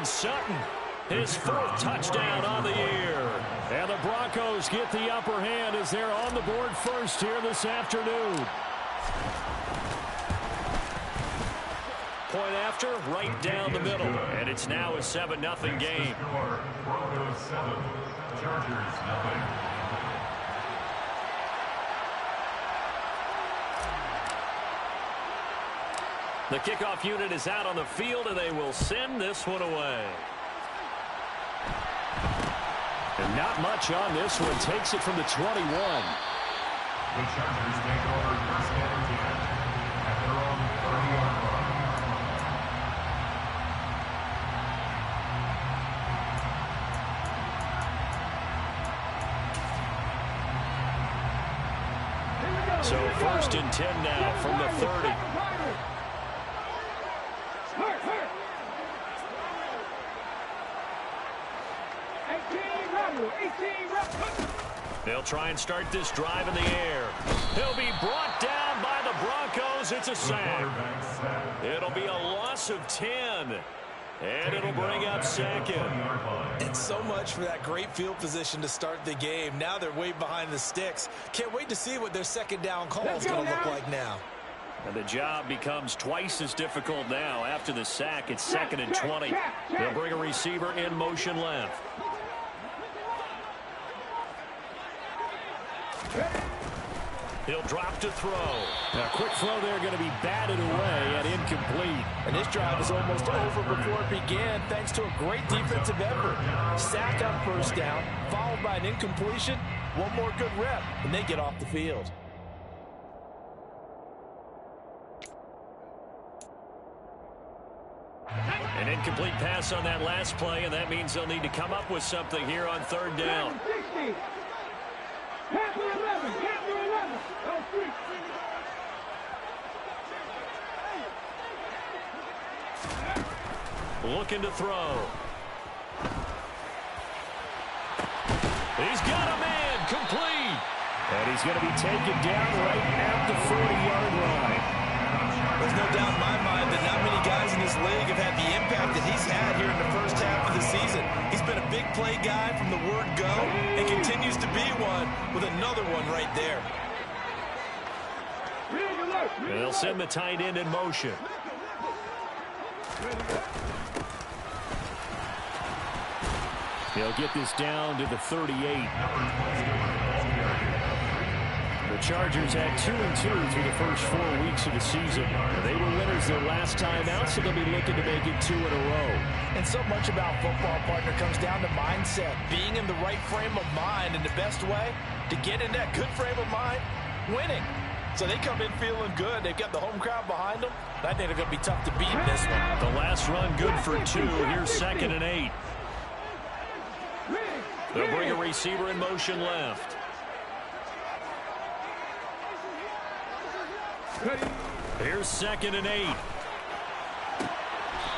Courtland Sutton, his 4th touchdown on the year. And the Broncos get the upper hand as they're on the board first here this afternoon. Point after, right down the middle. And it's now a 7-0 game. Broncos 7, Chargers 0. The kickoff unit is out on the field, and they will send this one away. And not much on this one. Takes it from the 21. The Chargers take over first and 10 at their own 30-yard line. So 1st and 10 now from the 30. They'll try and start this drive in the air. He'll be brought down by the Broncos. It's a sack. It'll be a loss of 10. And it'll bring up 2nd. And so much for that great field position to start the game. Now they're way behind the sticks. Can't wait to see what their 2nd down call is going to look like now. And the job becomes twice as difficult now. After the sack, it's 2nd and 20. They'll bring a receiver in motion left. He'll drop to throw. A quick throw there going to be batted away and incomplete. And this drive is almost over before it began thanks to a great defensive effort. Sack on 1st down, followed by an incompletion. One more good rep, and they get off the field. An incomplete pass on that last play, and that means they'll need to come up with something here on 3rd down. Looking to throw. He's got a man, complete. And he's going to be taken down right at the 40-yard line. There's no doubt in my mind that not many guys in this league have had the impact that he's had here in the first half of the season. He's been a big play guy from the word go and continues to be one with another one right there. They'll send the tight end in motion. They'll get this down to the 38. The Chargers had 2-2 through the first 4 weeks of the season. They were winners their last time out, so they'll be looking to make it 2 in a row. And so much about football, partner, comes down to mindset. Being in the right frame of mind, and the best way to get in that good frame of mind, winning. So they come in feeling good. They've got the home crowd behind them. I think they're going to be tough to beat in this one. The last run good for 2. Here's 2nd and 8. They'll bring a receiver in motion left. Here's 2nd and 8.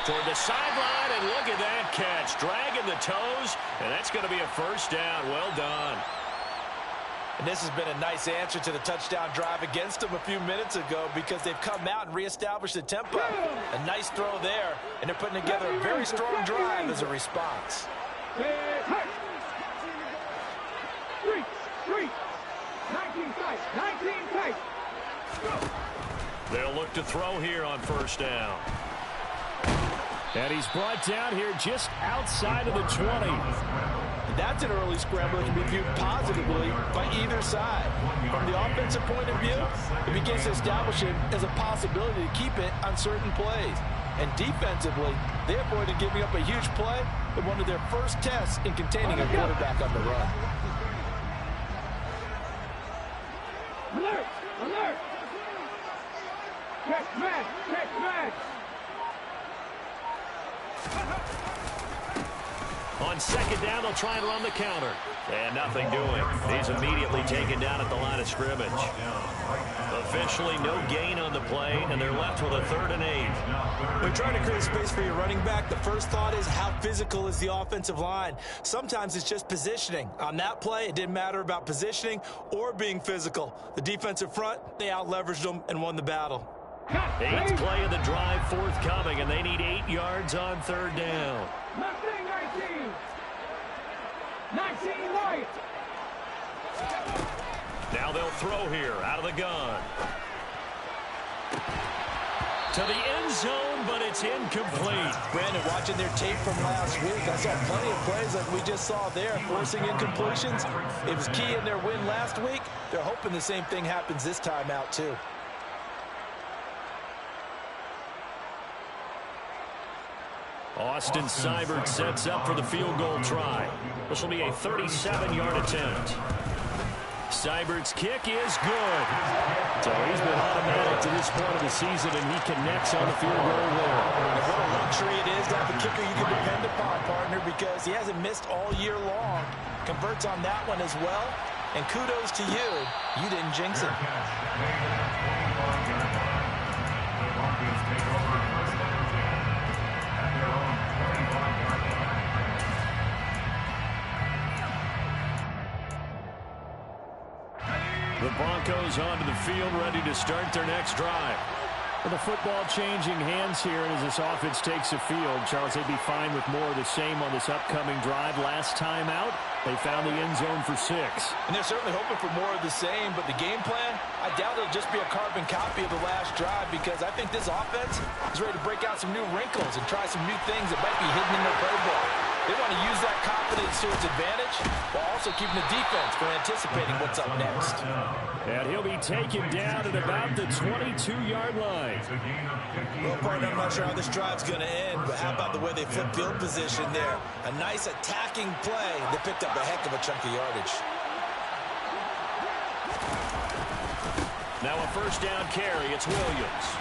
Toward the sideline, and look at that catch. Dragging the toes, and that's going to be a 1st down. Well done. And this has been a nice answer to the touchdown drive against them a few minutes ago because they've come out and reestablished the tempo. A nice throw there, and they're putting together a very strong drive as a response. 19 tight. They'll look to throw here on 1st down. And he's brought down here just outside of the 20. That's an early scramble that can be viewed positively by either side. From the offensive point of view, it begins to establish it as a possibility to keep it on certain plays. And defensively, they avoided giving up a huge play in one of their first tests in containing a quarterback on the run. Alert! Alert! Check man! Check man! On 2nd down, they'll try and run the counter. And nothing doing. He's immediately taken down at the line of scrimmage. Officially, no gain on the play, and they're left with a 3rd and 8. When trying to create space for your running back, the first thought is how physical is the offensive line. Sometimes it's just positioning. On that play, it didn't matter about positioning or being physical. The defensive front, they out-leveraged them and won the battle. Eighth play of the drive forthcoming, and they need 8 yards on third down. Mustang 19. 19 right. Now they'll throw here out of the gun. To the end zone, but it's incomplete. Brandon, watching their tape from last week, I saw plenty of plays like we just saw there, forcing incompletions. It was key in their win last week. They're hoping the same thing happens this time out, too. Austin Seibert sets up for the field goal try. This will be a 37-yard attempt. Seibert's kick is good. So he's been automatic to this point of the season, and he connects on the field goal there. And what a luxury it is to have a kicker you can depend upon, partner, because he hasn't missed all year long. Converts on that one as well. And kudos to you. You didn't jinx it. The Broncos onto the field, ready to start their next drive. With the football changing hands here as this offense takes the field, Charles, they'd be fine with more of the same on this upcoming drive. Last time out, they found the end zone for 6. And they're certainly hoping for more of the same, but the game plan, I doubt it'll just be a carbon copy of the last drive, because I think this offense is ready to break out some new wrinkles and try some new things that might be hidden in their playbook. They want to use that confidence to its advantage while also keeping the defense from anticipating what's up next. And he'll be taken down at about the 22-yard line. Well, partner, I'm not sure how this drive's going to end, but how about the way they flip field position there? A nice attacking play. They picked up a heck of a chunk of yardage. Now a first down carry. It's Williams.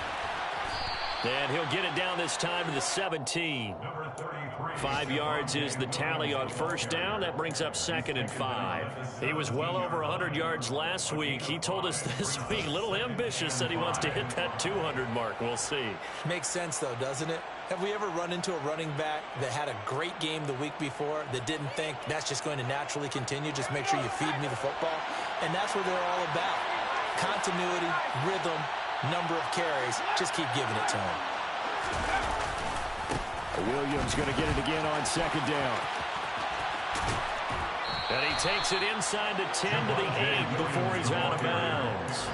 And he'll get it down this time to the 17. 5 yards is the tally on first down. That brings up 2nd and 5. He was well over 100 yards last week. He told us this week, a little ambitious, that he wants to hit that 200 mark. We'll see. Makes sense, though, doesn't it? Have we ever run into a running back that had a great game the week before that didn't think that's just going to naturally continue? Just make sure you feed me the football. And that's what they're all about. Continuity, rhythm, number of carries. Just keep giving it to him. Williams going to get it again on 2nd down. And he takes it inside the 10 to the 8 before he's out of bounds.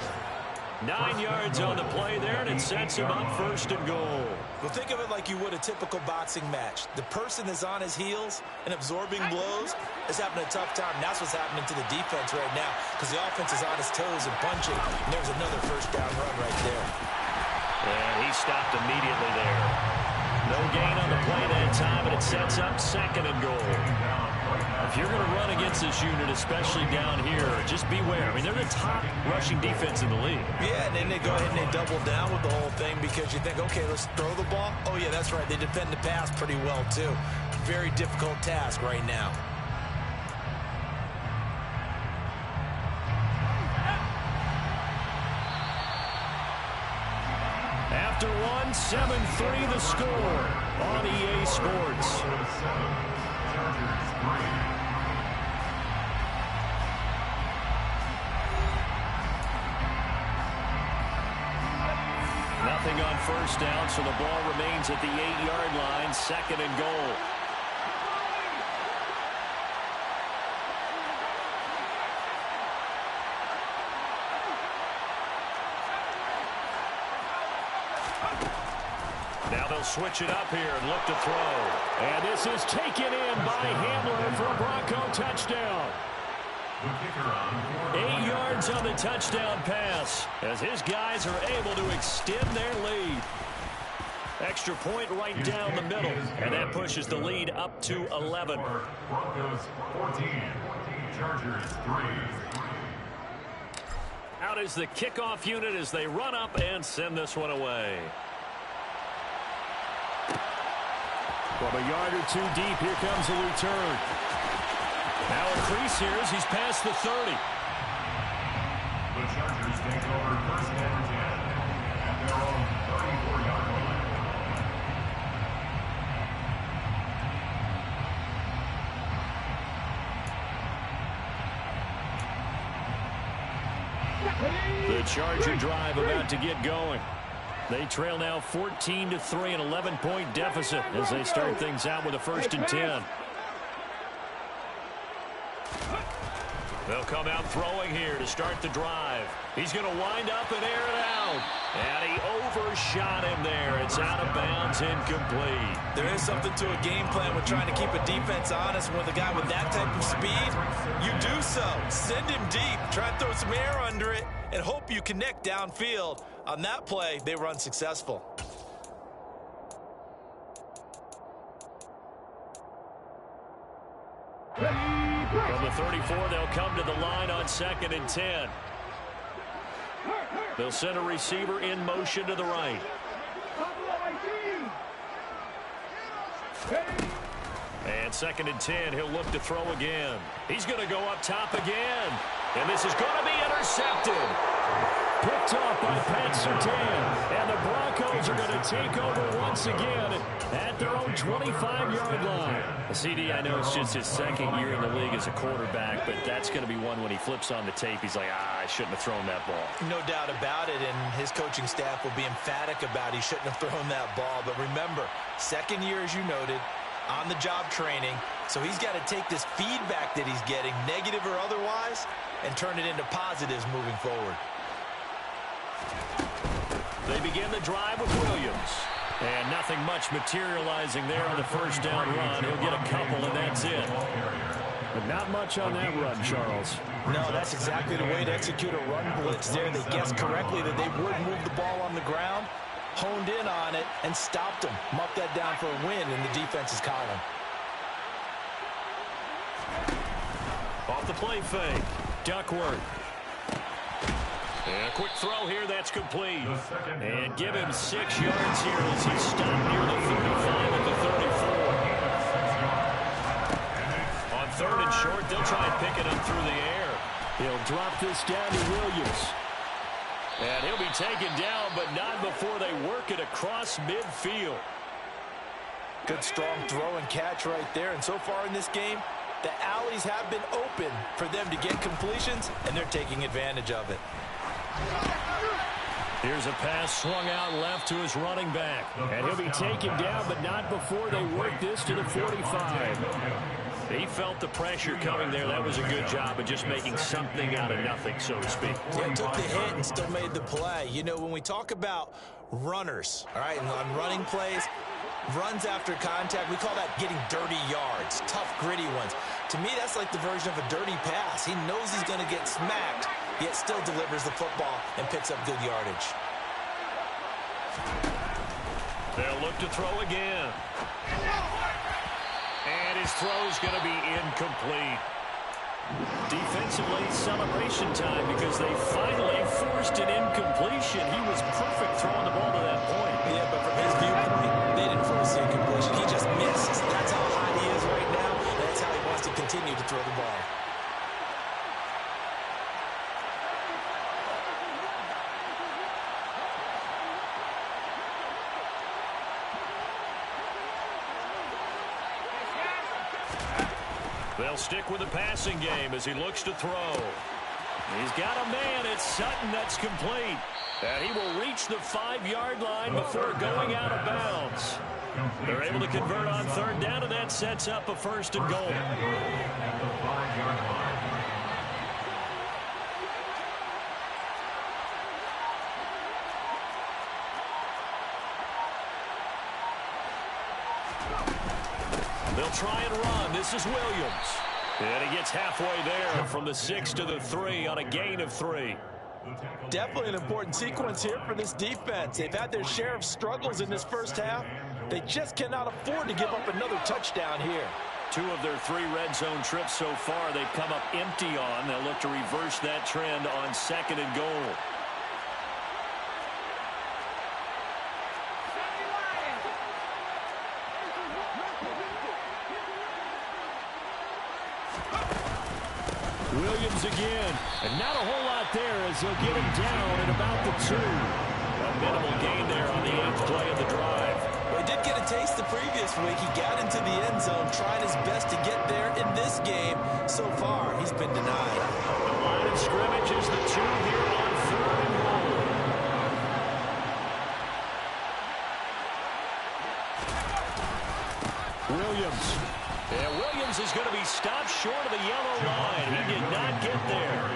9 yards on the play there, and it sets him up 1st and goal. Well, think of it like you would a typical boxing match. The person is on his heels and absorbing blows is having a tough time. And that's what's happening to the defense right now, because the offense is on his toes and punching. And there's another first down run right there. And he stopped immediately there. No gain on the play that time, and it sets up 2nd and goal. If you're going to run against this unit, especially down here, just beware. I mean, they're the top rushing defense in the league. Yeah, and then they go ahead and they double down with the whole thing because you think, okay, let's throw the ball. Oh, yeah, that's right. They defend the pass pretty well, too. Very difficult task right now. After one, 7-3 the score on EA Sports. Nothing on first down, so the ball remains at the 8-yard line, 2nd and goal. Now they'll switch it up here and look to throw. And this is taken in by Hamler for a Bronco touchdown. 8 yards on the touchdown pass as his guys are able to extend their lead. Extra point right down the middle, and that pushes the lead up to 11. Broncos 14, Chargers 3. Out is the kickoff unit as they run up and send this one away. From a yard or two deep, here comes the return. Now a crease here as he's past the 30. The Chargers take over 1st and 10 at their own 34-yard line. The Charger drive about to get going. They trail now 14-3, an 11-point deficit as they start things out with a 1st and 10. They'll come out throwing here to start the drive. He's going to wind up and air it out. And he overshot him there. It's out of bounds, incomplete. There is something to a game plan with trying to keep a defense honest. With a guy with that type of speed, you do so. Send him deep. Try to throw some air under it and hope you connect downfield. On that play, they were unsuccessful. From the 34, they'll come to the line on 2nd and 10. They'll send a receiver in motion to the right. And 2nd and 10, he'll look to throw again. He's going to go up top again. And this is going to be intercepted. Picked off by Pat Surtain. And the Broncos are going to take over once again at their own 25-yard line. CD, I know it's just his 2nd year in the league as a quarterback, but that's going to be one when he flips on the tape. He's like, I shouldn't have thrown that ball. No doubt about it, and his coaching staff will be emphatic about he shouldn't have thrown that ball. But remember, 2nd year, as you noted, on-the-job training. So he's got to take this feedback that he's getting, negative or otherwise, and turn it into positives moving forward. They begin the drive with Williams. And nothing much materializing there on the 1st down run. He'll get a couple, and that's it. But not much on that run, Charles. No, that's exactly the way to execute a run blitz there. They guessed correctly that they would move the ball on the ground, honed in on it, and stopped them. Marked that down for a win in the defense's column. Off the play fake, Duckworth. And a quick throw here, that's complete. And give him 6 yards here as he's stopped near the 35 at the 34. On 3rd and short, they'll try and pick it up through the air. He'll drop this down to Williams. And he'll be taken down, but not before they work it across midfield. Good strong throw and catch right there. And so far in this game, the alleys have been open for them to get completions, and they're taking advantage of it. Here's a pass swung out left to his running back. And he'll be taken down, but not before they work this to the 45. He felt the pressure coming there. That was a good job of just making something out of nothing, so to speak. Yeah, took the hit and still made the play. You know, when we talk about runners, all right, and on running plays, runs after contact, we call that getting dirty yards, tough, gritty ones. To me, that's like the version of a dirty pass. He knows he's going to get smacked, yet still delivers the football and picks up good yardage. They'll look to throw again. And his throw's going to be incomplete. Defensively, celebration time because they finally forced an incompletion. He was perfect throwing the ball to that point. Yeah, but from his viewpoint, they didn't force the incompletion. He just missed. That's how hot he is right now. That's how he wants to continue to throw the ball. They'll stick with the passing game as he looks to throw. He's got a man. It's Sutton that's complete. And he will reach the 5-yard line before going out of bounds. They're able to convert on 3rd down, and that sets up a 1st and goal. They'll try and run. This is Williams. And he gets halfway there from the 6 to the 3 on a gain of 3. Definitely an important sequence here for this defense. They've had their share of struggles in this first half. They just cannot afford to give up another touchdown here. 2 of their 3 red zone trips so far they've come up empty on. They'll look to reverse that trend on 2nd and goal. Williams again, and not a whole lot there as they'll get him down at about the 2. A minimal gain there on the 8th play of the drive. Well, he did get a taste the previous week. He got into the end zone, trying his best to get there in this game. So far, he's been denied. The line of scrimmage is the 2 here on 3rd and goal. Williams. And Williams is going to be stopped short of the yellow line. He did not get there.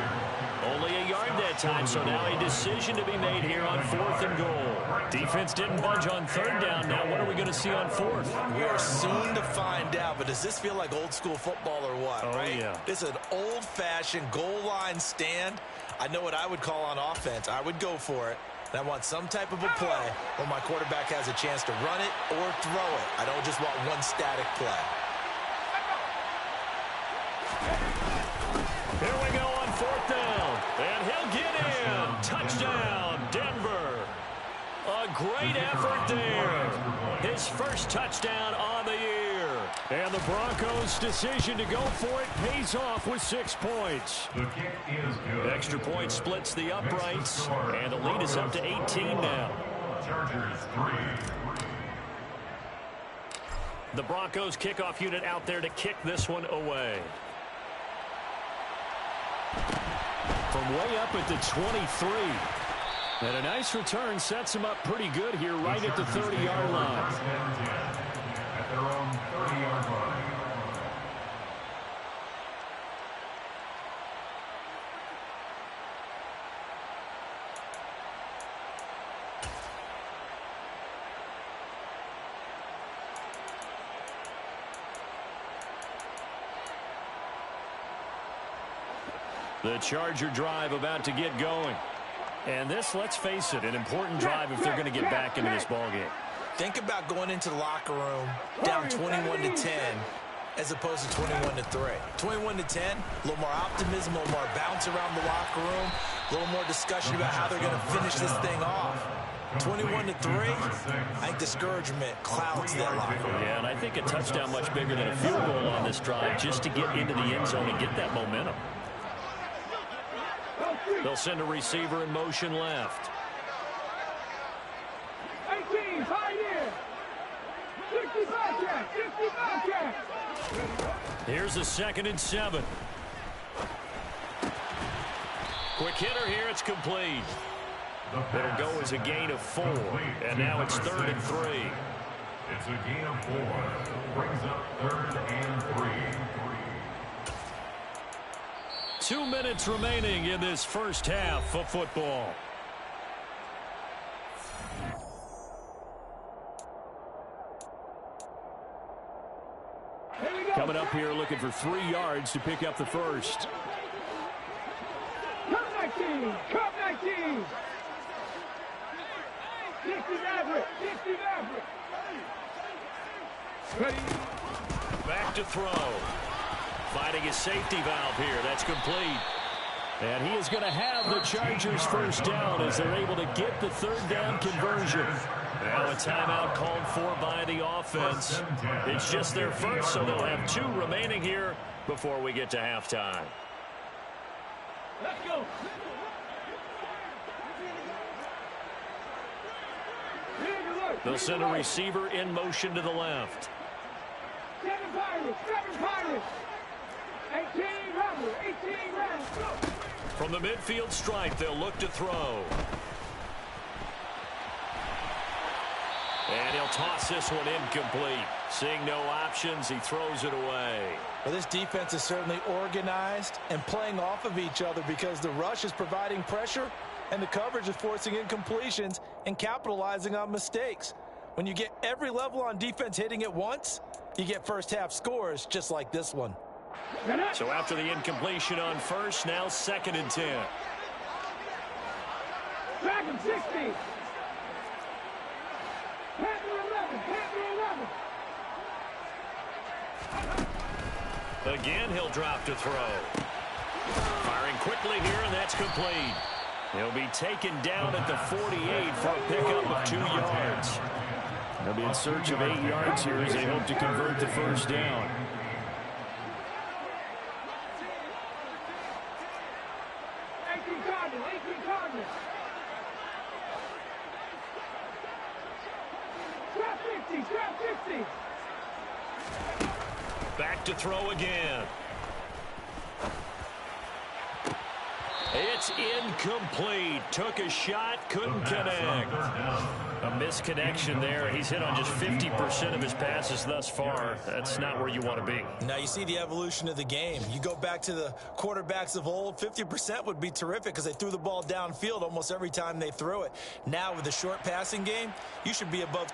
Only a yard that time, so now a decision to be made here on 4th and goal. Defense didn't budge on 3rd down. Now what are we going to see on 4th? We are soon to find out, but does this feel like old school football or what, right? Yeah. This is an old-fashioned goal line stand. I know what I would call on offense. I would go for it. And I want some type of a play where my quarterback has a chance to run it or throw it. I don't just want one static play. Here we go on 4th down. And he'll get in. Touchdown, Denver. A great effort there. His first touchdown on the year. And the Broncos' decision to go for it pays off with 6 points. The kick is good. Extra point splits the uprights. And the lead is up to 18 now. Chargers 3. The Broncos kickoff unit out there to kick this one away. From way up at the 23. And a nice return sets him up pretty good here right at the 30-yard line. First and 10 at their own 30-yard line. The Charger drive about to get going. And this, let's face it, an important drive if they're going to get back into this ballgame. Think about going into the locker room down 21-10 as opposed to 21-3. 21-10, a little more optimism, a little more bounce around the locker room, a little more discussion about how they're going to finish this thing off. 21-3, I think discouragement clouds that locker room. Yeah, and I think a touchdown much bigger than a field goal on this drive just to get into the end zone and get that momentum. They'll send a receiver in motion left. 18, 5 years. 65 catch, 65 catch. Here's a 2nd and 7. Quick hitter here, it's complete. It'll go as a gain of 4, and now it's 3rd and 3. It's a gain of 4. Brings up 3rd and 3. 2 minutes remaining in this first half of football. Coming up here looking for 3 yards to pick up the first. Come 19, come 19. 60 average, 60 average. Ready. Back to throw. Finding his safety valve here. That's complete. And he is going to have the Chargers first down as they're able to get the 3rd down conversion. Now a timeout called for by the offense. It's just their first, so they'll have 2 remaining here before we get to halftime. Let's go. They'll send a receiver in motion to the left. 7 Pirates, 7 Pirates. 18 Rebels, 18 Rebels. Go. From the midfield stripe, they'll look to throw. And he'll toss this one incomplete. Seeing no options, he throws it away. Well, this defense is certainly organized and playing off of each other because the rush is providing pressure and the coverage is forcing incompletions and capitalizing on mistakes. When you get every level on defense hitting at once, you get first half scores just like this one. So after the incompletion on first, now 2nd and 10. Dragon 60. Panther 11, Panther 11. Again, he'll drop to throw. Firing quickly here, and that's complete. He'll be taken down at the 48 for a pickup of 2 yards. They'll be in search of 8 yards here as they hope to convert the first down. 18 Cardinals, 18 Cardinals. Trap 50, trap 50. Back to throw again. It's incomplete. Took a shot, couldn't connect. A misconnection there. He's hit on just 50% of his passes thus far. That's not where you want to be. Now you see the evolution of the game. You go back to the quarterbacks of old, 50% would be terrific because they threw the ball downfield almost every time they threw it. Now with the short passing game, you should be above.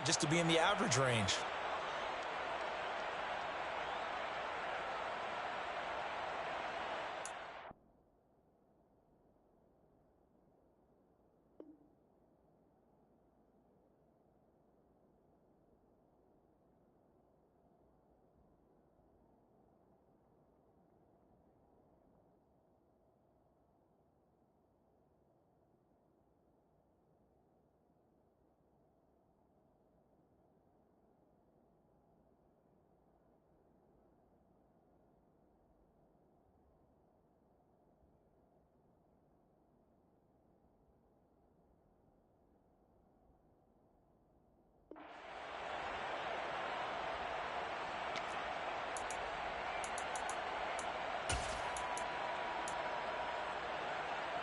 Just to be in the average range.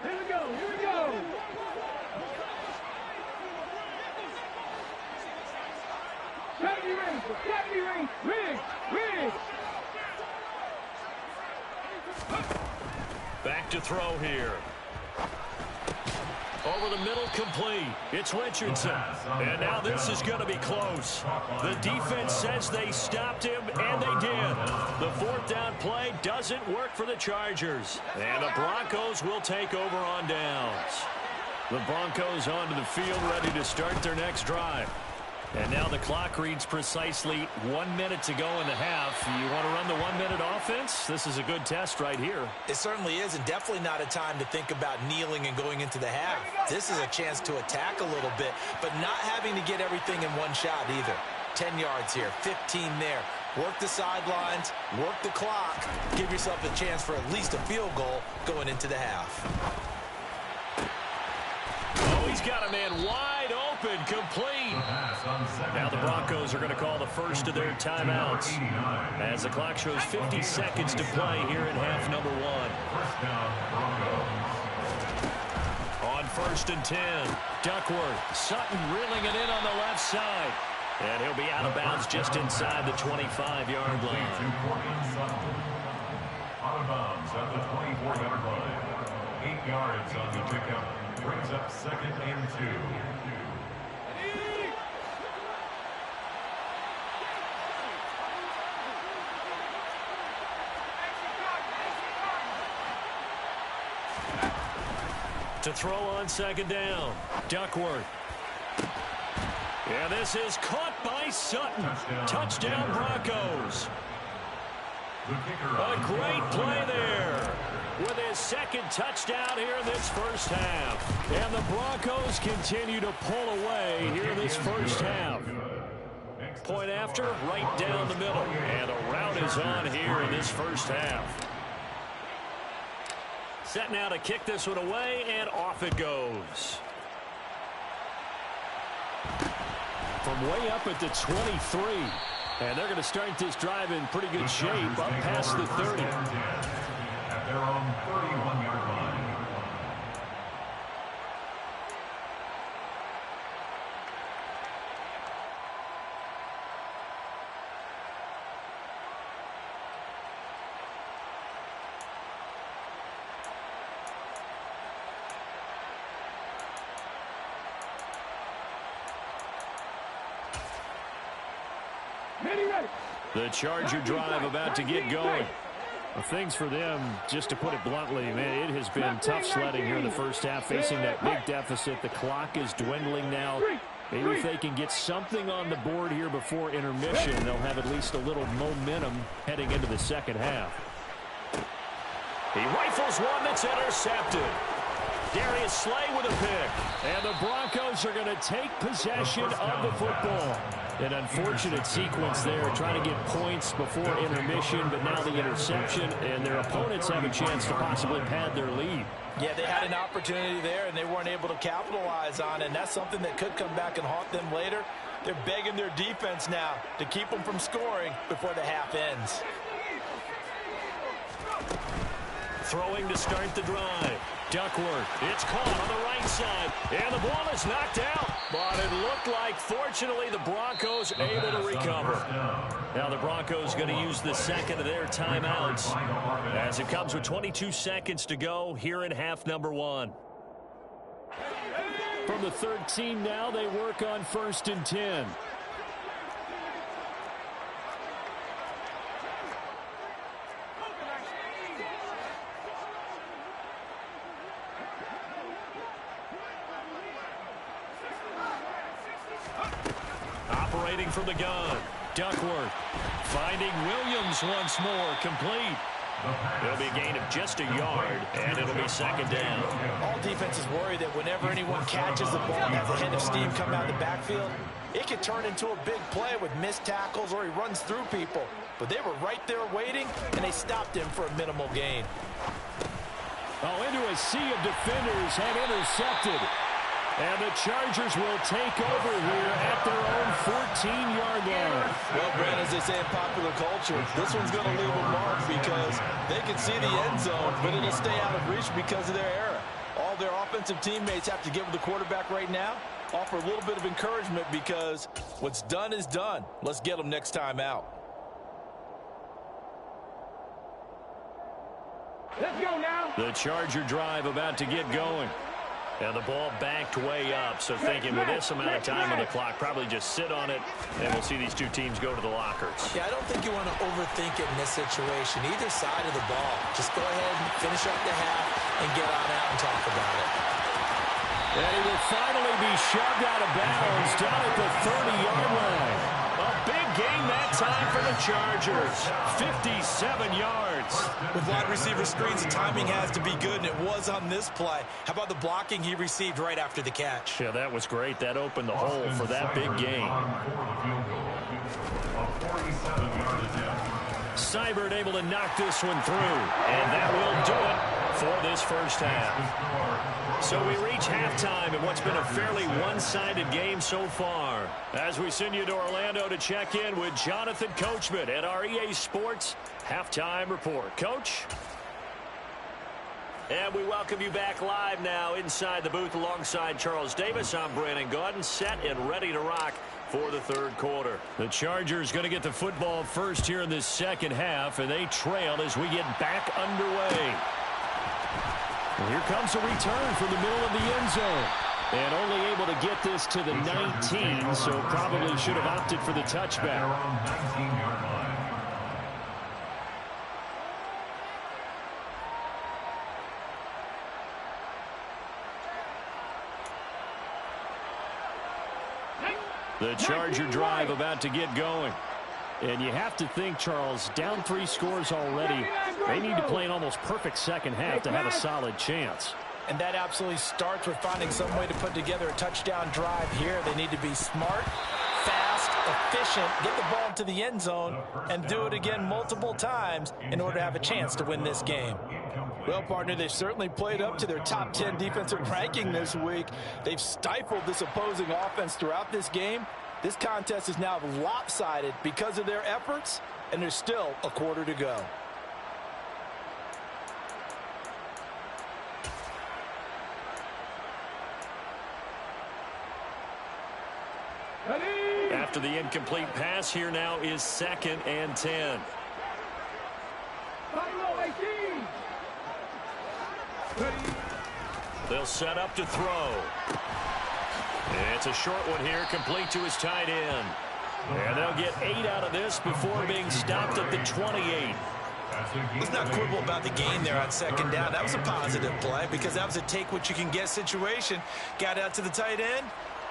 Here we go, here we go. Deputy ring, ring. Back to throw here. Over the middle, complete. It's Richardson. And now this is going to be close. The defense says they stopped him, and they did. The fourth down play doesn't work for the Chargers. And the Broncos will take over on downs. The Broncos onto the field, ready to start their next drive. And now the clock reads precisely 1 minute to go in the half. You want to run the 1 minute offense? This is a good test right here. It certainly is, and definitely not a time to think about kneeling and going into the half. This is a chance to attack a little bit, but not having to get everything in one shot either. 10 yards here, 15 there. Work the sidelines, work the clock. Give yourself a chance for at least a field goal going into the half. Oh, he's got a man wide open, complete. Now the Broncos are going to call the first of their timeouts as the clock shows 50 seconds to play here in half number one. On 1st and 10, Duckworth. Sutton reeling it in on the left side. And he'll be out of bounds just inside the 25-yard line. Out of bounds at the 24-yard line. 8 yards on the pickup. Brings up 2nd and 2. To throw on 2nd down, Duckworth. Yeah, this is caught by Sutton. Touchdown Broncos. A great play there with his 2nd touchdown here in this first half. And the Broncos continue to pull away here in this first half. Point after, right down the middle. And a route is on here in this first half. Set now to kick this one away, and off it goes. From way up at the 23. And they're going to start this drive in pretty good shape, up past the 30. At their own 31-yard line. Ready. The Charger drive about to get going. Well, things for them, just to put it bluntly, man, it has been tough sledding here in the first half, facing that big deficit. The clock is dwindling now. Maybe if they can get something on the board here before intermission, they'll have at least a little momentum heading into the second half. He rifles one that's intercepted. Darius Slay with a pick. And the Broncos are going to take possession of the football. An unfortunate sequence there, trying to get points before intermission, but now the interception, and their opponents have a chance to possibly pad their lead. Yeah, they had an opportunity there, and they weren't able to capitalize on it, and that's something that could come back and haunt them later. They're begging their defense now to keep them from scoring before the half ends. Throwing to start the drive. Duckworth, it's caught on the right side, and the ball is knocked out. But it looked like, fortunately, the Broncos able to recover. Now the Broncos going to use the second of their timeouts as it comes with 22 seconds to go here in half number one. From the 13 now, they work on 1st and 10. Operating from the gun, Duckworth finding Williams once more, complete. It'll be a gain of just a yard, and it'll be second down. All defenses worry that whenever anyone catches the ball and has a head of steam come out of the backfield, it could turn into a big play with missed tackles or he runs through people. But they were right there waiting, and they stopped him for a minimal gain. Oh, into a sea of defenders and intercepted. And the Chargers will take over here at their own 14-yard line. Well, Brent, as they say in popular culture, this one's going to leave a mark because they can see the end zone, but it'll stay out of reach because of their error. All their offensive teammates have to give the quarterback right now, offer a little bit of encouragement because what's done is done. Let's get them next time out. Let's go now. The Charger drive about to get going. And the ball backed way up, so thinking with this amount of time on the clock, probably just sit on it, and we'll see these two teams go to the lockers. Yeah, I don't think you want to overthink it in this situation. Either side of the ball. Just go ahead and finish up the half and get on out and talk about it. And he will finally be shoved out of bounds down at the 30-yard line. A big gain that time for the Chargers. 57 yards. With wide receiver screens, the timing has to be good, and it was on this play. How about the blocking he received right after the catch? Yeah, that was great. That opened the hole for that big gain. Seibert able to knock this one through, and that will do it for this first half. So we reach halftime in what's been a fairly one-sided game so far. As we send you to Orlando to check in with Jonathan Coachman at our EA Sports Halftime Report. Coach? And we welcome you back live now inside the booth alongside Charles Davis. I'm Brandon Gaudin, set and ready to rock for the third quarter. The Chargers going to get the football first here in this second half, and they trail as we get back underway. And here comes a return from the middle of the end zone. And only able to get this to the 19, so probably should have opted for the touchback. The Charger drive about to get going. And you have to think, Charles, down 3 scores already. They need to play an almost perfect second half to have a solid chance. And that absolutely starts with finding some way to put together a touchdown drive here. They need to be smart, fast, efficient, get the ball into the end zone, and do it again multiple times in order to have a chance to win this game. Well, partner, they've certainly played up to their top 10 defensive ranking this week. They've stifled this opposing offense throughout this game. This contest is now lopsided because of their efforts, and there's still a quarter to go. After the incomplete pass, here now is 2nd and 10. They'll set up to throw. It's a short one here, complete to his tight end. And they'll get 8 out of this before being stopped at the 28. Let's not quibble about the gain there on second down. That was a positive play because that was a take-what-you-can-get situation. Got out to the tight end.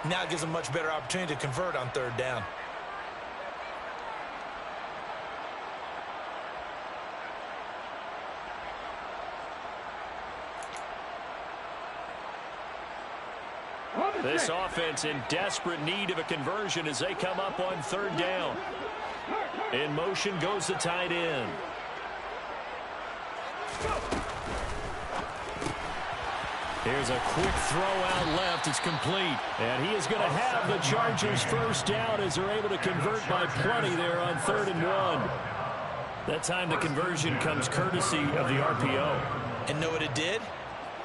Now it gives them a much better opportunity to convert on third down. This offense in desperate need of a conversion as they come up on third down. In motion goes the tight end. Here's a quick throw out left. It's complete. And he is going to have the Chargers first down as they're able to convert by plenty there on 3rd and 1. That time the conversion comes courtesy of the RPO. And know what it did?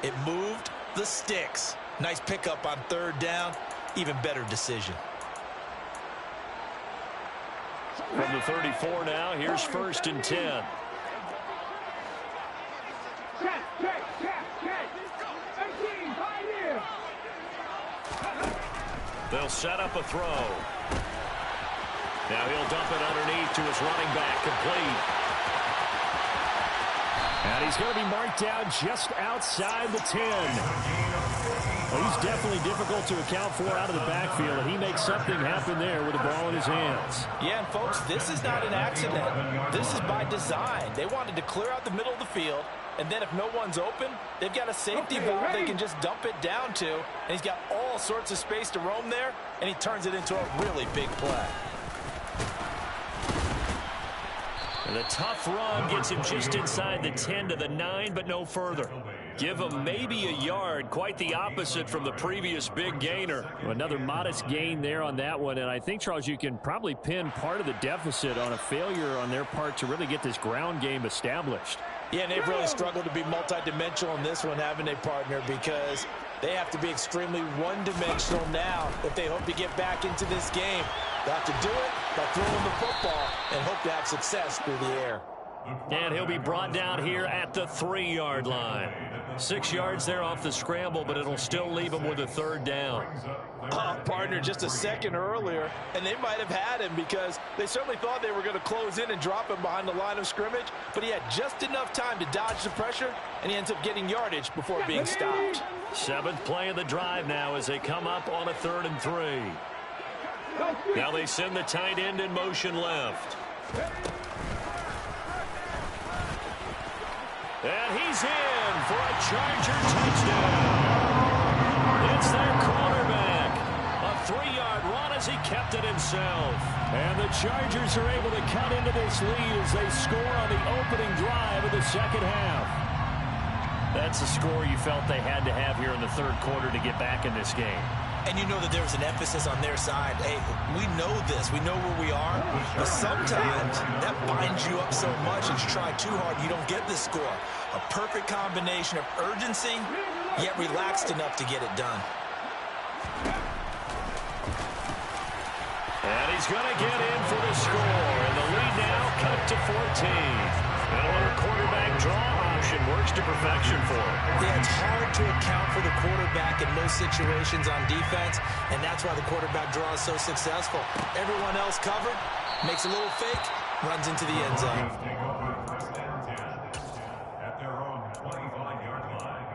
It moved the sticks. Nice pickup on third down. Even better decision. From the 34 now, here's 1st and 10. They'll set up a throw. Now he'll dump it underneath to his running back, complete. And he's going to be marked down just outside the 10. Well, he's definitely difficult to account for out of the backfield, and he makes something happen there with the ball in his hands. Yeah, and folks, this is not an accident. This is by design. They wanted to clear out the middle of the field, and then if no one's open, they've got a safety valve they can just dump it down to, and he's got all sorts of space to roam there, and he turns it into a really big play. And the tough run gets him just inside the 10 to the 9, but no further. Give him maybe a yard, quite the opposite from the previous big gainer. Another modest gain there on that one, and I think, Charles, you can probably pin part of the deficit on a failure on their part to really get this ground game established. Yeah, and they've really struggled to be multidimensional in this one, haven't they, partner, because they have to be extremely one-dimensional now if they hope to get back into this game. They have to do it by throwing the football and hope to have success through the air. And he'll be brought down here at the 3-yard line. 6 yards there off the scramble, but it'll still leave him with a 3rd down. Partner, just a second earlier, and they might have had him because they certainly thought they were going to close in and drop him behind the line of scrimmage, but he had just enough time to dodge the pressure, and he ends up getting yardage before being stopped. 7th play of the drive now as they come up on a 3rd and 3. Now they send the tight end in motion left. And he's in for a Charger touchdown. It's their quarterback. A 3-yard run as he kept it himself. And the Chargers are able to cut into this lead as they score on the opening drive of the second half. That's a score you felt they had to have here in the 3rd quarter to get back in this game. And you know that there was an emphasis on their side. Hey, we know this. We know where we are. But sometimes that binds you up so much that you try too hard, you don't get this score. A perfect combination of urgency, yet relaxed enough to get it done. And he's going to get in for the score. And the lead now cut to 14. And a little quarterback draw option works to perfection for him. Yeah, it's hard to account for the quarterback in most situations on defense, and that's why the quarterback draw is so successful. Everyone else covered, makes a little fake, runs into the end zone. At their own 25-yard line.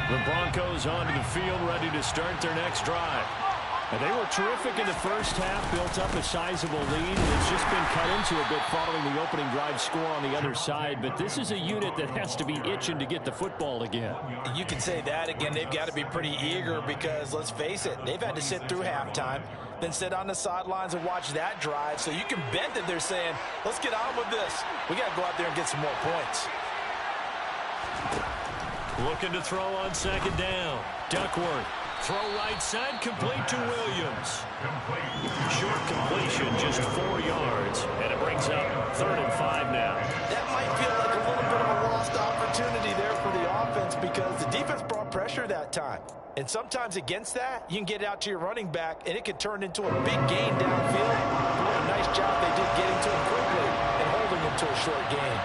The Broncos onto the field, ready to start their next drive. And they were terrific in the first half, built up a sizable lead. It's just been cut into a bit following the opening drive score on the other side. But this is a unit that has to be itching to get the football again. You can say that again. They've got to be pretty eager because, let's face it, they've had to sit through halftime, then sit on the sidelines and watch that drive. So you can bet that they're saying, let's get on with this. We got to go out there and get some more points. Looking to throw on second down. Duckworth. Throw right side, complete to Williams. Short completion, just 4 yards. And it brings up 3rd and 5 now. That might feel like a little bit of a lost opportunity there for the offense because the defense brought pressure that time. And sometimes against that, you can get out to your running back, and it could turn into a big gain downfield. What a nice job they did getting to him quickly and holding him to a short gain.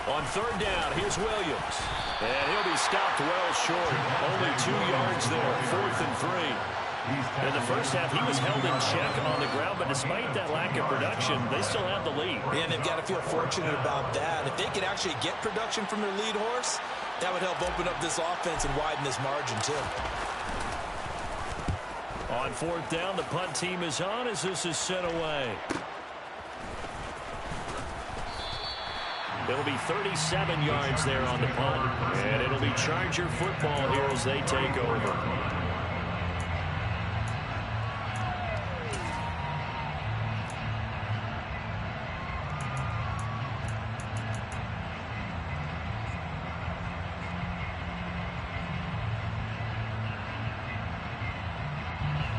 On third down, here's Williams. And he'll be stopped well short. Only 2 yards there, 4th and 3. In the first half, he was held in check on the ground, but despite that lack of production, they still have the lead. Yeah, they've got to feel fortunate about that. If they could actually get production from their lead horse, that would help open up this offense and widen this margin, too. On 4th down, the punt team is on as this is sent away. It'll be 37 yards there on the punt. And it'll be Charger football here as they take over.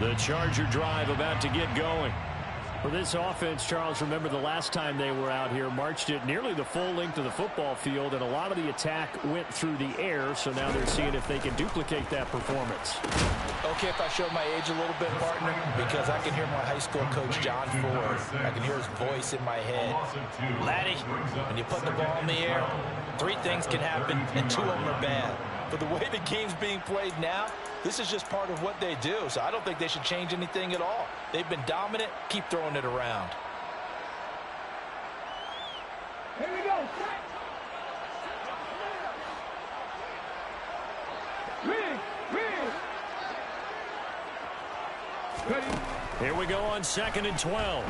The Charger drive about to get going. For this offense, Charles, remember the last time they were out here, marched it nearly the full length of the football field, and a lot of the attack went through the air, so now they're seeing if they can duplicate that performance. Okay, if I show my age a little bit, partner, because I can hear my high school coach, John Ford. I can hear his voice in my head. Laddie, when you put the ball in the air, 3 things can happen, and 2 of them are bad. But the way the game's being played now, this is just part of what they do. So I don't think they should change anything at all. They've been dominant. Keep throwing it around. Here we go. Ready. Here we go on 2nd and 12.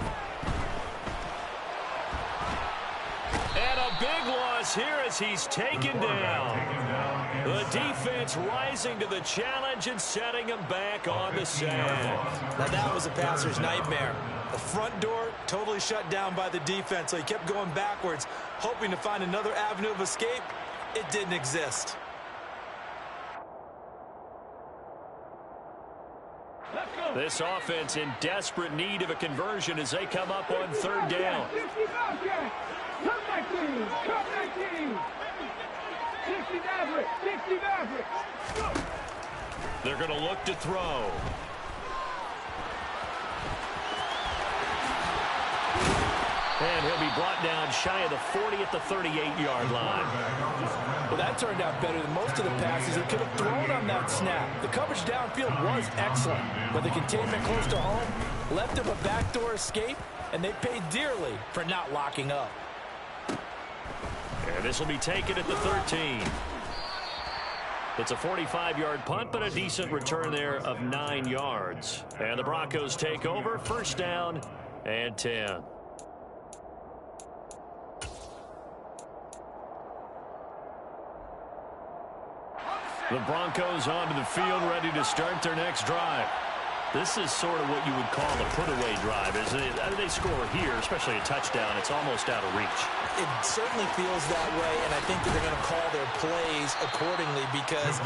And a big loss here as he's taken down. The defense rising to the challenge and setting him back on the sand. Now that was a passer's nightmare. The front door totally shut down by the defense, so he kept going backwards, hoping to find another avenue of escape. It didn't exist. This offense in desperate need of a conversion as they come up on 3rd down. 60 Bobcats. Come 19. Come 19. 60 Mavericks. 60 Mavericks. They're going to look to throw. And he'll be brought down shy of the 40 at the 38-yard line. Well, that turned out better than most of the passes he could have thrown on that snap. The coverage downfield was excellent, but the containment close to home left him a backdoor escape, and they paid dearly for not locking up. And this will be taken at the 13. It's a 45-yard punt, but a decent return there of 9 yards. And the Broncos take over, 1st down and 10. The Broncos onto the field, ready to start their next drive. This is sort of what you would call a put-away drive, isn't it? They score here, especially a touchdown. It's almost out of reach. It certainly feels that way, and I think that they're going to call their plays accordingly, because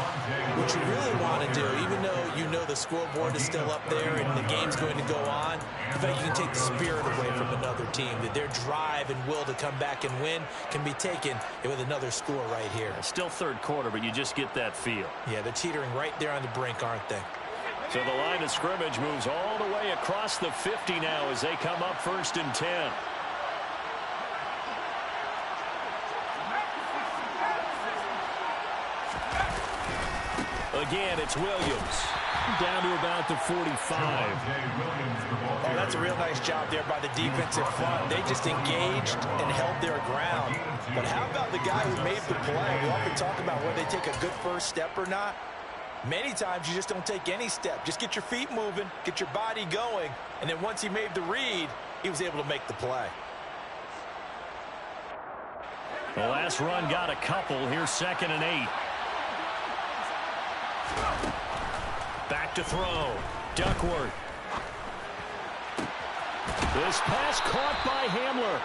what you really want to do, even though you know the scoreboard is still up there and the game's going to go on, the fact you can take the spirit away from another team, that their drive and will to come back and win can be taken with another score right here. Still 3rd quarter, but you just get that feel. Yeah, they're teetering right there on the brink, aren't they? So the line of scrimmage moves all the way across the 50 now as they come up 1st and 10. Again, it's Williams. Down to about the 45. Oh, that's a real nice job there by the defensive front. They just engaged and held their ground. But how about the guy who made the play? We often talk about whether they take a good first step or not. Many times you just don't take any step. Just get your feet moving, get your body going, and then once he made the read, he was able to make the play. The last run got a couple. Here's 2nd and 8. Back to throw. Duckworth. This pass caught by Hamler.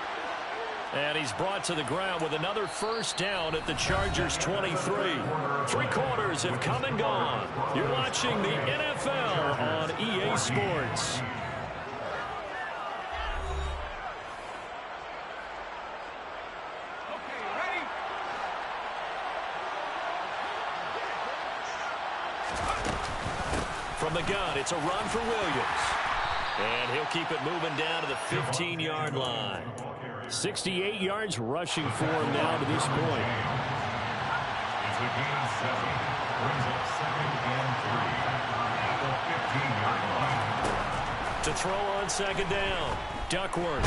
And he's brought to the ground with another 1st down at the Chargers 23. 3 quarters have come and gone. You're watching the NFL on EA Sports. the gun. It's a run for Williams. And he'll keep it moving down to the 15-yard line. 68 yards rushing for him now to this point. It's a gain of 7. Brings up 2nd and 3 at the 15-yard line. To throw on 2nd down, Duckworth.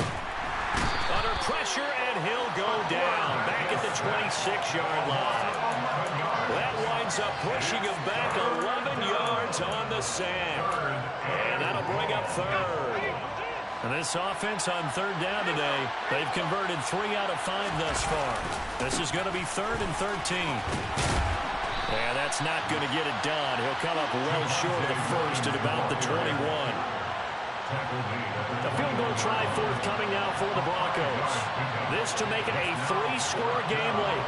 Under pressure, and he'll go down. Back at the 26-yard line. That winds up pushing him back 11 yards on the sack. And that'll bring up 3rd. And this offense on 3rd down today, they've converted 3 out of 5 thus far. This is going to be 3rd and 13. And that's not going to get it done. He'll come up well short of the first at about the 21. The field goal try forthcoming now for the Broncos. This to make it a 3-score game late.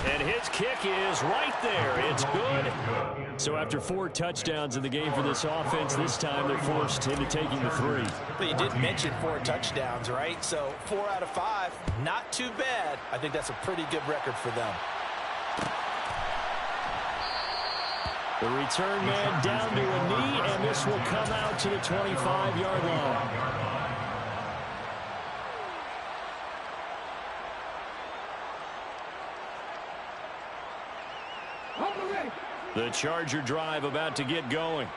And his kick is right there. It's good. So after 4 touchdowns in the game for this offense, this time they're forced into taking the 3. But you did mention 4 touchdowns, right? So 4 out of 5, not too bad. I think that's a pretty good record for them. The return man down to a knee, and this will come out to the 25-yard line. The Charger drive about to get going.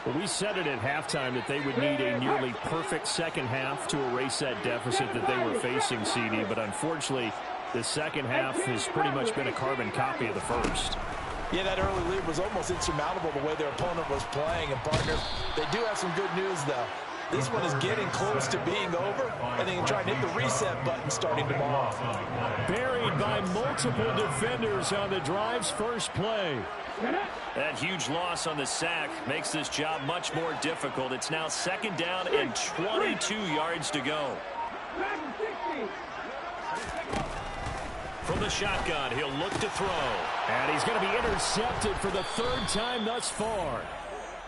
Well, we said it at halftime that they would need a nearly perfect second half to erase that deficit that they were facing, CD. But unfortunately, the second half has pretty much been a carbon copy of the first. Yeah, that early lead was almost insurmountable the way their opponent was playing. And, partner, they do have some good news, though. This one is getting close to being over, and they can try and hit the reset button starting tomorrow. Buried by multiple defenders on the drive's first play. That huge loss on the sack makes this job much more difficult. It's now 2nd down and 22 yards to go. From the shotgun, he'll look to throw. And he's going to be intercepted for the 3rd time thus far.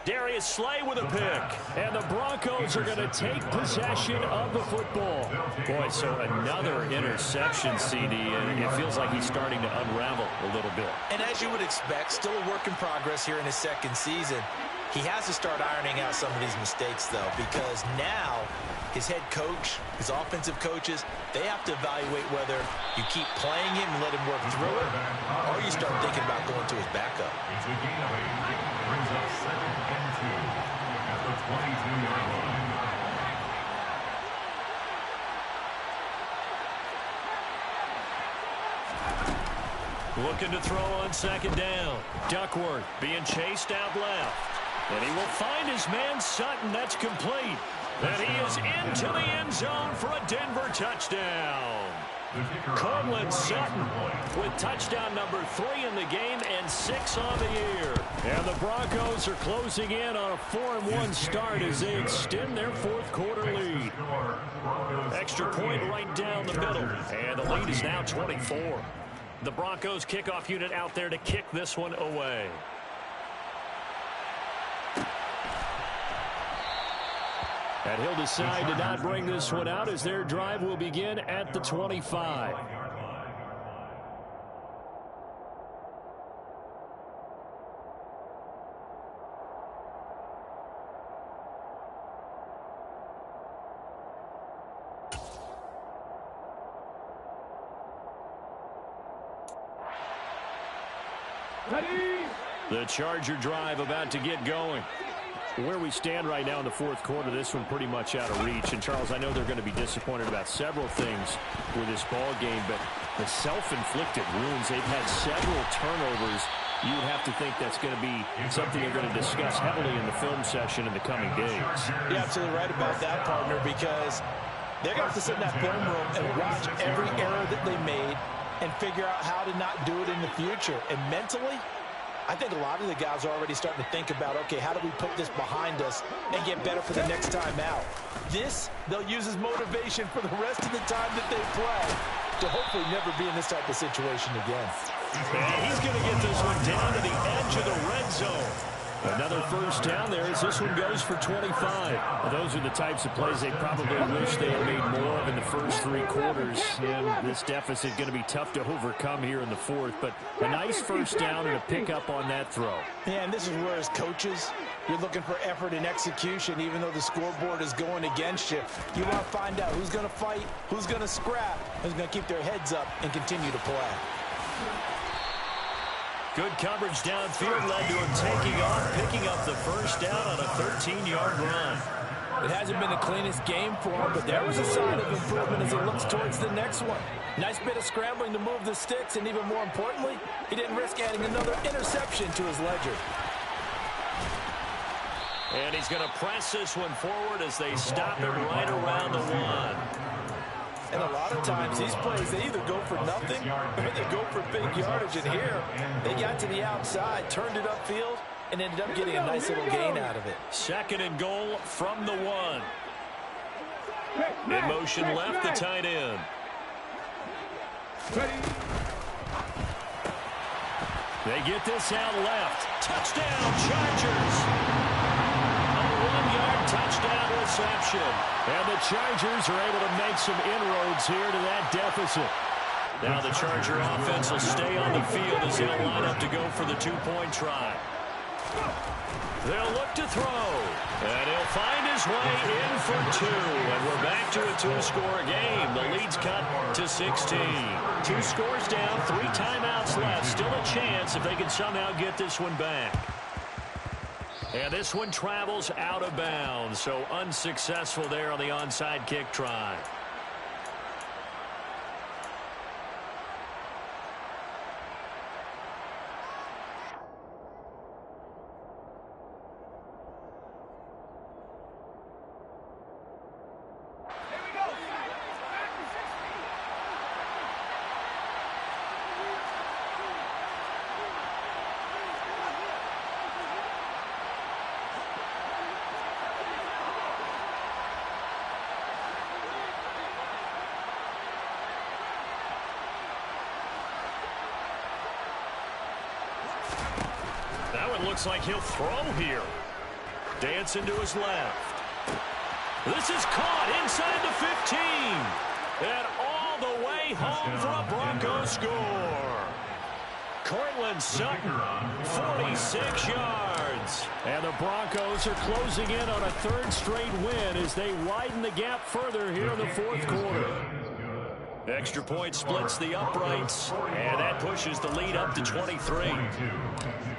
Darius Slay with a pick. And the Broncos are going to take possession of the football. Boy, so another interception, CD, and it feels like he's starting to unravel a little bit. And as you would expect, still a work in progress here in his 2nd season. He has to start ironing out some of these mistakes, though, because now his head coach, his offensive coaches, they have to evaluate whether you keep playing him and let him work through it, or you start thinking about going to his backup. It's a gain of 8. Brings up 2nd and 2 at the 22-yard line. Looking to throw on 2nd down. Duckworth being chased out left. And he will find his man Sutton. That's complete. And he is into the end zone for a Denver touchdown. Courtland Sutton with touchdown number 3 in the game and 6 on the year. And the Broncos are closing in on a 4-1 start as they extend their 4th quarter lead. Extra point right down the middle. And the lead is now 24. The Broncos kickoff unit out there to kick this one away. And he'll decide to not bring this one out as their drive will begin at the 25. Ready? The Charger drive about to get going. Where we stand right now in the 4th quarter, this one pretty much out of reach. And, Charles, I know they're going to be disappointed about several things with this ball game, but the self-inflicted wounds, they've had several turnovers. You would have to think that's going to be something they're going to discuss heavily in the film session in the coming days. You're absolutely right about that, partner, because they're going to have to sit in that film room and watch every error that they made and figure out how to not do it in the future. And mentally, I think a lot of the guys are already starting to think about, okay, how do we put this behind us and get better for the next time out? This, they'll use as motivation for the rest of the time that they play to hopefully never be in this type of situation again. And he's going to get this one down to the edge of the red zone. Another first down there as this one goes for 25. Well, those are the types of plays they probably wish they had made more of in the first 3 quarters. And this deficit going to be tough to overcome here in the fourth. But a nice first down and a pickup on that throw. Yeah, and this is where as coaches, you're looking for effort and execution, even though the scoreboard is going against you. You want to find out who's going to fight, who's going to scrap, who's going to keep their heads up and continue to play. Good coverage downfield led to him taking off, picking up the first down on a 13-yard run. It hasn't been the cleanest game for him, but there was a sign of improvement as he looks towards the next one. Nice bit of scrambling to move the sticks, and even more importantly, he didn't risk adding another interception to his ledger. And he's going to press this one forward as they stop him right around the 1. And a lot of times, these plays, they either go for nothing or they go for big yardage. And here, they got to the outside, turned it upfield, and ended up getting a nice little gain out of it. 2nd and goal from the 1. In motion left, the tight end. They get this out left. Touchdown, Chargers. A 1-yard touchdown reception. And the Chargers are able to make some inroads here to that deficit. Now the Charger offense will stay on the field as they'll line up to go for the 2-point try. They'll look to throw. And he'll find his way in for 2. And we're back to a 2-score game. The lead's cut to 16. 2 scores down, 3 timeouts left. Still a chance if they can somehow get this one back. And this one travels out of bounds, so unsuccessful there on the onside kick try. Looks like he'll throw here. Dancing to his left. This is caught inside the 15. And all the way home for a Broncos score. Cortland Sutton, 46 yards. And the Broncos are closing in on a 3rd straight win as they widen the gap further here in the 4th quarter. Extra point splits the uprights, and that pushes the lead up to 23.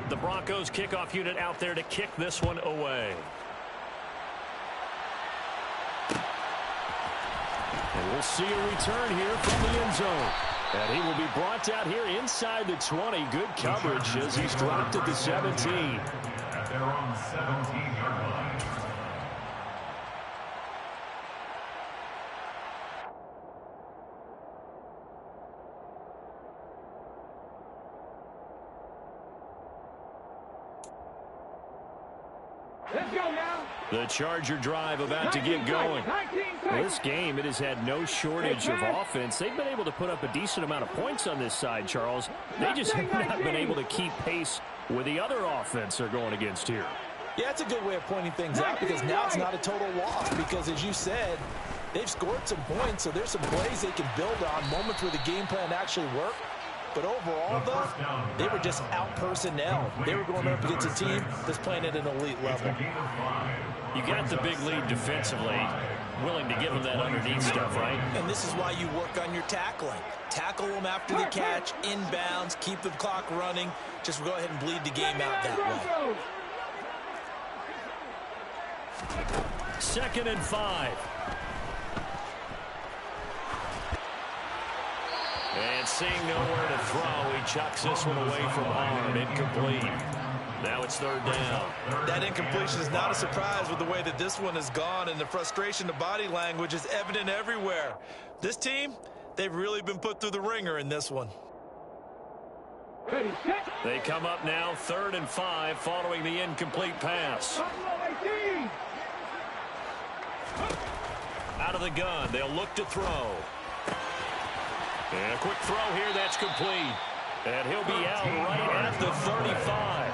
The Broncos kickoff unit out there to kick this one away. And we'll see a return here from the end zone. And he will be brought out here inside the 20. Good coverage as he's dropped at the 17. At their own 17-yard line. Let's go now. The Charger drive about to get going. This game, it has had no shortage of offense. They've been able to put up a decent amount of points on this side, Charles. They just have not been able to keep pace with the other offense they're going against here. Yeah, it's a good way of pointing things out because now it's not a total loss because, as you said, they've scored some points, so there's some plays they can build on, moments where the game plan actually worked. But overall, though, they were just out-personnel. They were going up against a team that's playing at an elite level. You got the big lead defensively, willing to give them that underneath stuff, right? And this is why you work on your tackling. Tackle them after the catch, inbounds, keep the clock running. Just go ahead and bleed the game out that way. 2nd and 5. And seeing nowhere to throw, he chucks this one away from harm. Incomplete. Now it's 3rd down. That incompletion is not a surprise with the way that this one has gone, and the frustration of body language is evident everywhere. This team, they've really been put through the ringer in this one. They come up now 3rd and 5 following the incomplete pass. Out of the gun, they'll look to throw. And a quick throw here, that's complete. And he'll be out right at the 35.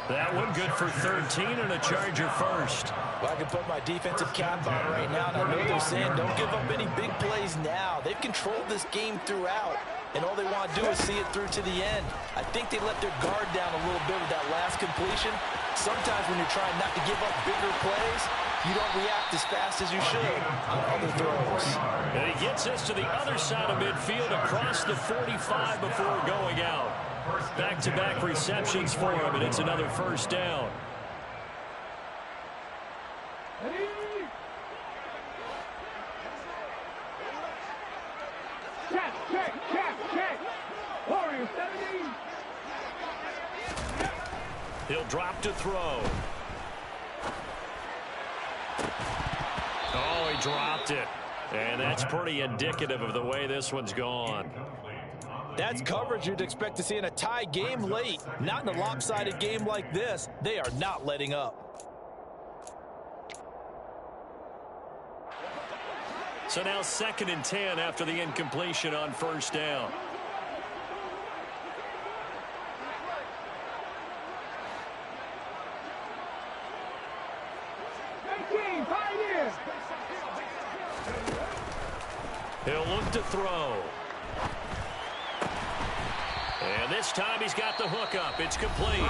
That one good for 13 and a Charger first. Well, I can put my defensive cap on right now, and I know they're saying don't give up any big plays now. They've controlled this game throughout, and all they want to do is see it through to the end. I think they let their guard down a little bit with that last completion. Sometimes when you're trying not to give up bigger plays, you don't react as fast as you should on other throws. And he gets us to the other side of midfield across the 45 before going out. Back-to-back receptions for him, and it's another first down. Check. Warriors 17. He'll drop to throw. Oh, he dropped it. And that's pretty indicative of the way this one's gone. That's coverage you'd expect to see in a tie game late. Not in a lopsided game like this. They are not letting up. So now 2nd and 10 after the incompletion on first down. He'll look to throw. And this time he's got the hook up. It's complete.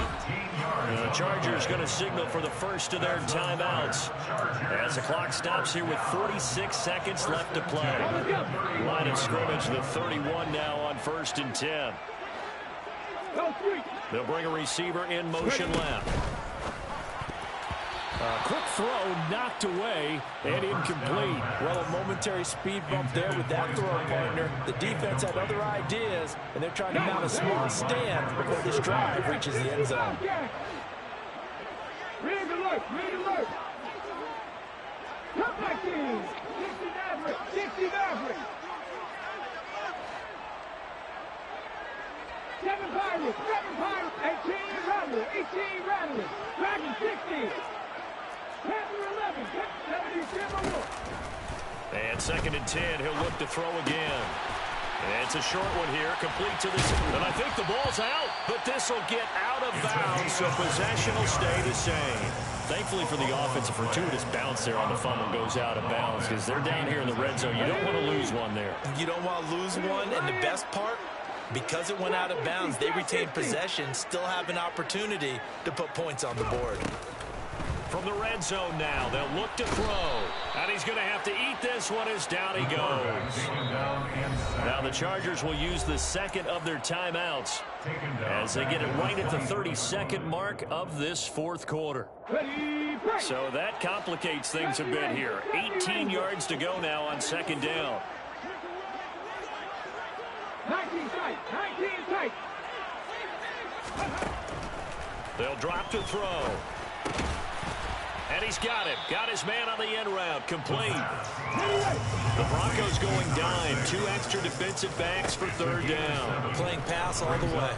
The Chargers going to signal for the first of their timeouts as the clock stops here with 46 seconds left to play. Line of scrimmage, the 31 now on 1st and 10. They'll bring a receiver in motion left. Quick throw knocked away and incomplete. Well, a momentary speed bump there with that throw partner. The defense had other ideas, and they're trying to mount a small stand before this drive reaches the end zone. Red alert. Come back in. 60 Maverick. 7 Pirates. 18 Rattlers. Dragon 60. And 2nd and 10, he'll look to throw again. And it's a short one here, complete to this. And I think the ball's out, but this will get out of bounds, so possession will stay the same. Thankfully for the offense, a fortuitous bounce there on the fumble goes out of bounds because they're down here in the red zone. You don't want to lose one there. You don't want to lose one, and the best part, because it went out of bounds, they retained possession, still have an opportunity to put points on the board. From the red zone now, they'll look to throw. And he's going to have to eat this one as down he goes. Now the Chargers will use the 2nd of their timeouts as they get it right at the 32nd mark of this 4th quarter. So that complicates things a bit here. 18 yards to go now on 2nd down. 19 tight. They'll drop to throw. And he's got it. Got his man on the end route. Complete. The Broncos going dime. 2 extra defensive backs for 3rd down. Playing pass all the way.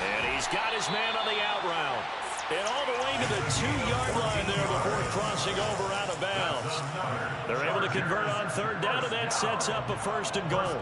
And he's got his man on the out route. And all the way to the 2-yard line there before crossing over out of bounds. They're able to convert on 3rd down, and that sets up a 1st and goal.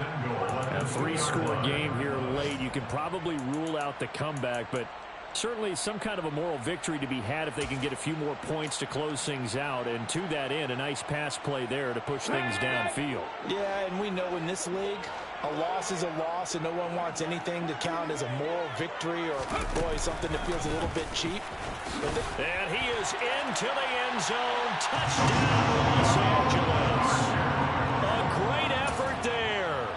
A 3-score game here late. You can probably rule out the comeback, but certainly some kind of a moral victory to be had if they can get a few more points to close things out. And to that end, a nice pass play there to push things downfield. Yeah, and we know in this league, a loss is a loss, and no one wants anything to count as a moral victory or, boy, something that feels a little bit cheap. And he is into the end zone. Touchdown, Los Angeles. A great effort there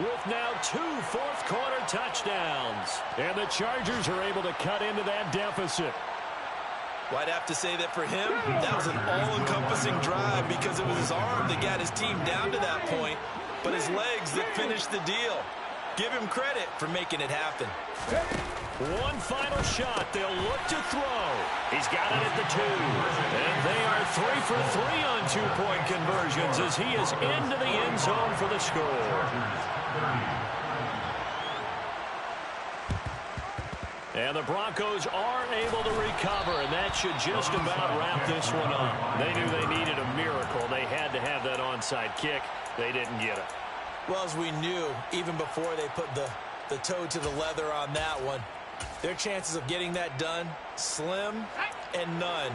with now 2 fourth-quarter touchdowns. And the Chargers are able to cut into that deficit. Well, I'd have to say that for him, that was an all-encompassing drive because it was his arm that got his team down to that point, but his legs that finished the deal. Give him credit for making it happen. One final shot. They'll look to throw. He's got it at the 2. And they are 3 for 3 on 2-point conversions as he is into the end zone for the score. And the Broncos are able to recover, and that should just about wrap this one up. They knew they needed a miracle. They had to have that onside kick. They didn't get it. Well, as we knew, even before they put the toe to the leather on that one, Their chances of getting that done, slim and none.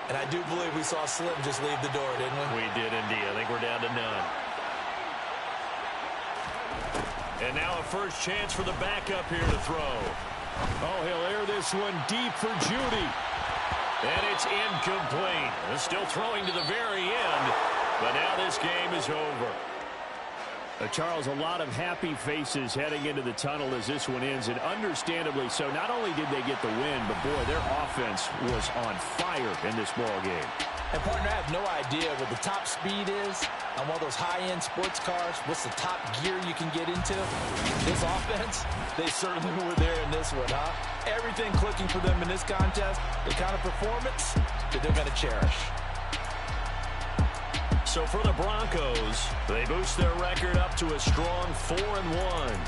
And I do believe we saw Slim just leave the door, didn't we? We did indeed. I think we're down to none. And now a first chance for the backup here to throw. Oh, he'll air this one deep for Judy. And it's incomplete. Still throwing to the very end, but now this game is over. Charles, a lot of happy faces heading into the tunnel as this one ends, and understandably so. Not only did they get the win, but, boy, their offense was on fire in this ball game. And, partner, I have no idea what the top speed is on one of those high-end sports cars. What's the top gear you can get into? This offense, they certainly were there in this one, huh? Everything clicking for them in this contest, the kind of performance that they're going to cherish. So for the Broncos, they boost their record up to a strong 4-1.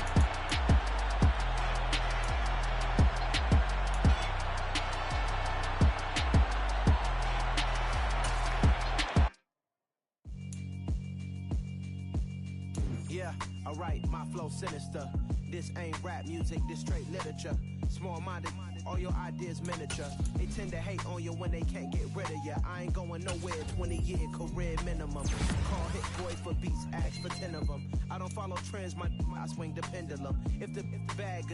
Yeah, alright, my flow sinister. This ain't rap music, this straight literature. Small-minded, all your ideas miniature. They tend to hate on you when they can't get rid of you. I ain't going nowhere, 20-year career minimum. Call Hit Boy for beats, ask for 10 of them. I don't follow trends, I swing the pendulum. If the bag